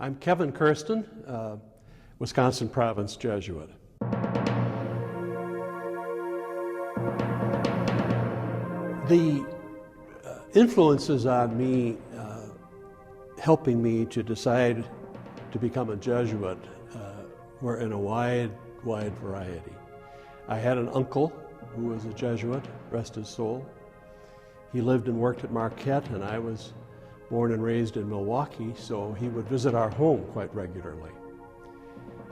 I'm Kevin Kersten, Wisconsin Province Jesuit. The influences on me helping me to decide to become a Jesuit were in a wide variety. I had an uncle who was a Jesuit, rest his soul. He lived and worked at Marquette, and I was born and raised in Milwaukee, so he would visit our home quite regularly.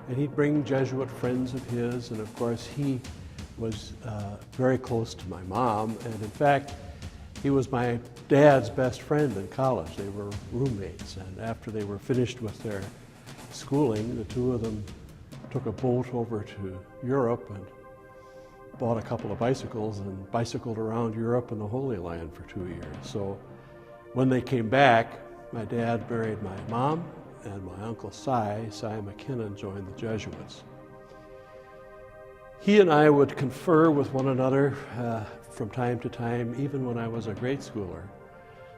And he'd bring Jesuit friends of his, and of course he was very close to my mom, and in fact he was my dad's best friend in college. They were roommates, and after they were finished with their schooling, the two of them took a boat over to Europe and bought a couple of bicycles and bicycled around Europe and the Holy Land for 2 years. So when they came back, my dad married my mom, and my uncle Cy McKinnon, joined the Jesuits. He and I would confer with one another from time to time, even when I was a grade schooler,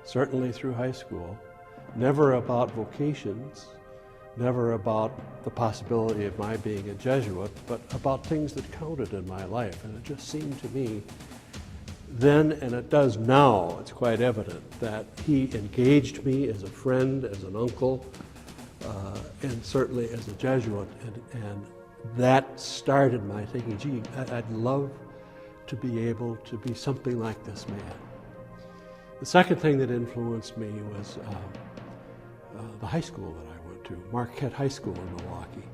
certainly through high school, never about vocations, never about the possibility of my being a Jesuit, but about things that counted in my life. And it just seemed to me then, and it does now, it's quite evident that he engaged me as a friend, as an uncle, and certainly as a Jesuit. And that started my thinking, gee, I'd love to be able to be something like this man. The second thing that influenced me was the high school that I went to, Marquette High School in Milwaukee.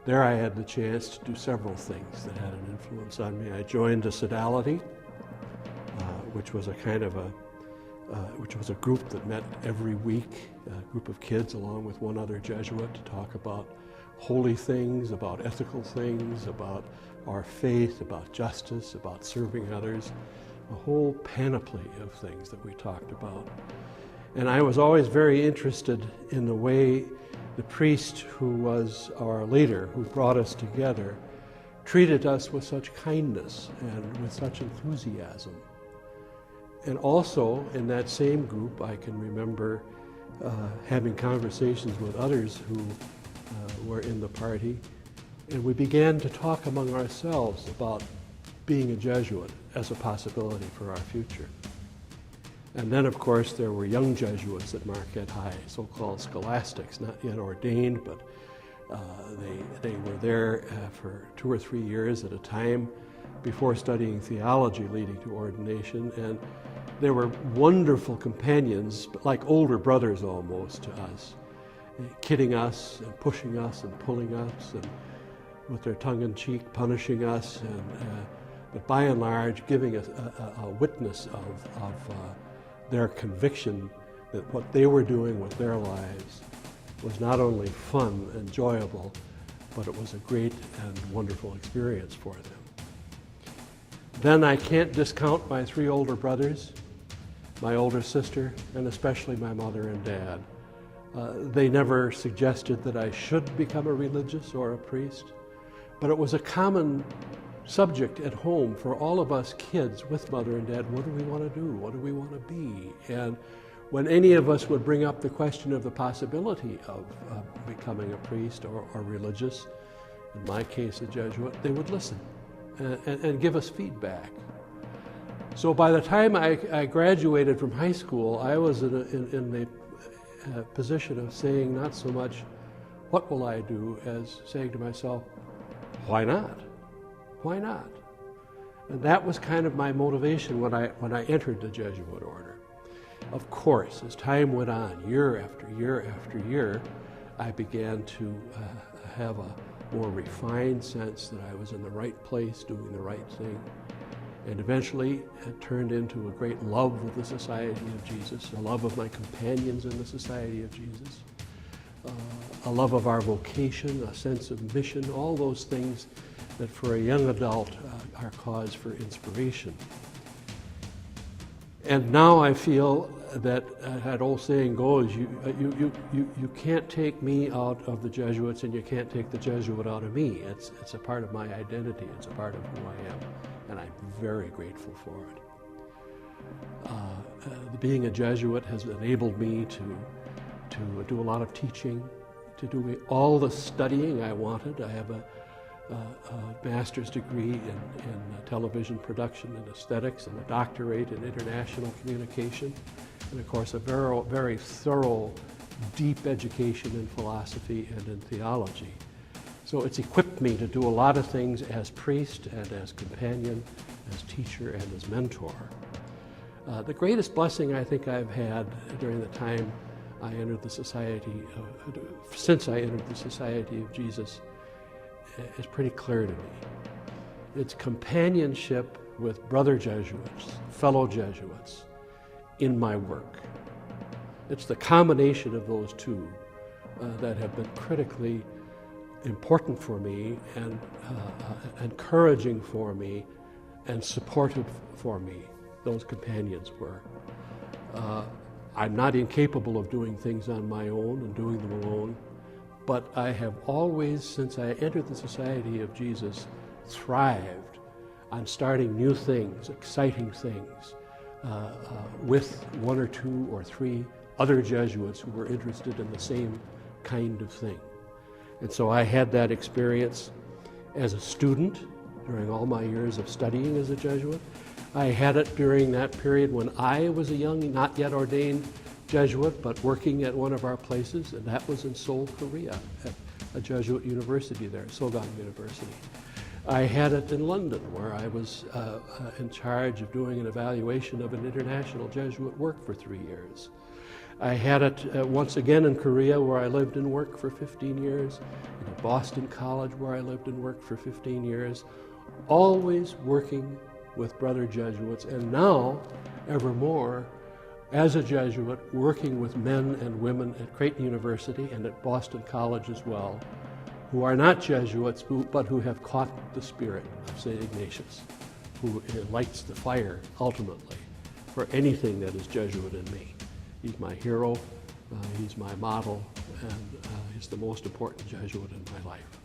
There I had the chance to do several things that had an influence on me. I joined a sodality, which was a kind of which was a group that met every week, a group of kids along with one other Jesuit to talk about holy things, about ethical things, about our faith, about justice, about serving others, a whole panoply of things that we talked about. And I was always very interested in the way the priest who was our leader, who brought us together, treated us with such kindness and with such enthusiasm. And also in that same group, I can remember having conversations with others who were in the party, and we began to talk among ourselves about being a Jesuit as a possibility for our future. And then, of course, there were young Jesuits at Marquette High, so-called scholastics, not yet ordained, but they were there for 2 or 3 years at a time before studying theology leading to ordination. And they were wonderful companions, like older brothers almost to us, kidding us and pushing us and pulling us, and with their tongue-in-cheek punishing us, but by and large giving us a witness of their conviction that what they were doing with their lives was not only fun and enjoyable, but it was a great and wonderful experience for them. Then I can't discount my 3 older brothers, my older sister, and especially my mother and dad. They never suggested that I should become a religious or a priest, but it was a common subject at home for all of us kids with mother and dad. What do we want to do? What do we want to be? And when any of us would bring up the question of the possibility of becoming a priest or religious, in my case a Jesuit, they would listen and give us feedback. So by the time I graduated from high school, I was in the position of saying not so much, what will I do, as saying to myself, why not? Why not? And that was kind of my motivation when I entered the Jesuit order. Of course, as time went on, year after year after year, I began to have a more refined sense that I was in the right place, doing the right thing. And eventually it turned into a great love of the Society of Jesus, a love of my companions in the Society of Jesus, a love of our vocation, a sense of mission, all those things that for a young adult are cause for inspiration. And now I feel that that old saying goes, you can't take me out of the Jesuits and you can't take the Jesuit out of me. It's a part of my identity. It's a part of who I am. And I'm very grateful for it. Being a Jesuit has enabled me to do a lot of teaching, to doing all the studying I wanted. I have a master's degree in television production and aesthetics and a doctorate in international communication, and of course a very thorough, deep education in philosophy and in theology. So it's equipped me to do a lot of things as priest and as companion, as teacher and as mentor. The greatest blessing I think I've had during the time I entered the Society, since I entered the Society of Jesus, is pretty clear to me. It's companionship with brother Jesuits, fellow Jesuits, in my work. It's the combination of those two that have been critically important for me and encouraging for me and supportive for me. Those companions were. I'm not incapable of doing things on my own and doing them alone, but I have always, since I entered the Society of Jesus, thrived on starting new things, exciting things, with one or two or three other Jesuits who were interested in the same kind of thing. And so I had that experience as a student during all my years of studying as a Jesuit. I had it during that period when I was a young, not yet ordained Jesuit, but working at one of our places, and that was in Seoul, Korea, at a Jesuit university there, Sogang University. I had it in London, where I was in charge of doing an evaluation of an international Jesuit work for 3 years. I had it once again in Korea, where I lived and worked for 15 years, and at Boston College, where I lived and worked for 15 years, always working with brother Jesuits, and now, ever more, as a Jesuit, working with men and women at Creighton University and at Boston College as well, who are not Jesuits, but who have caught the spirit of St. Ignatius, who lights the fire, ultimately, for anything that is Jesuit in me. He's my hero, he's my model, and he's the most important Jesuit in my life.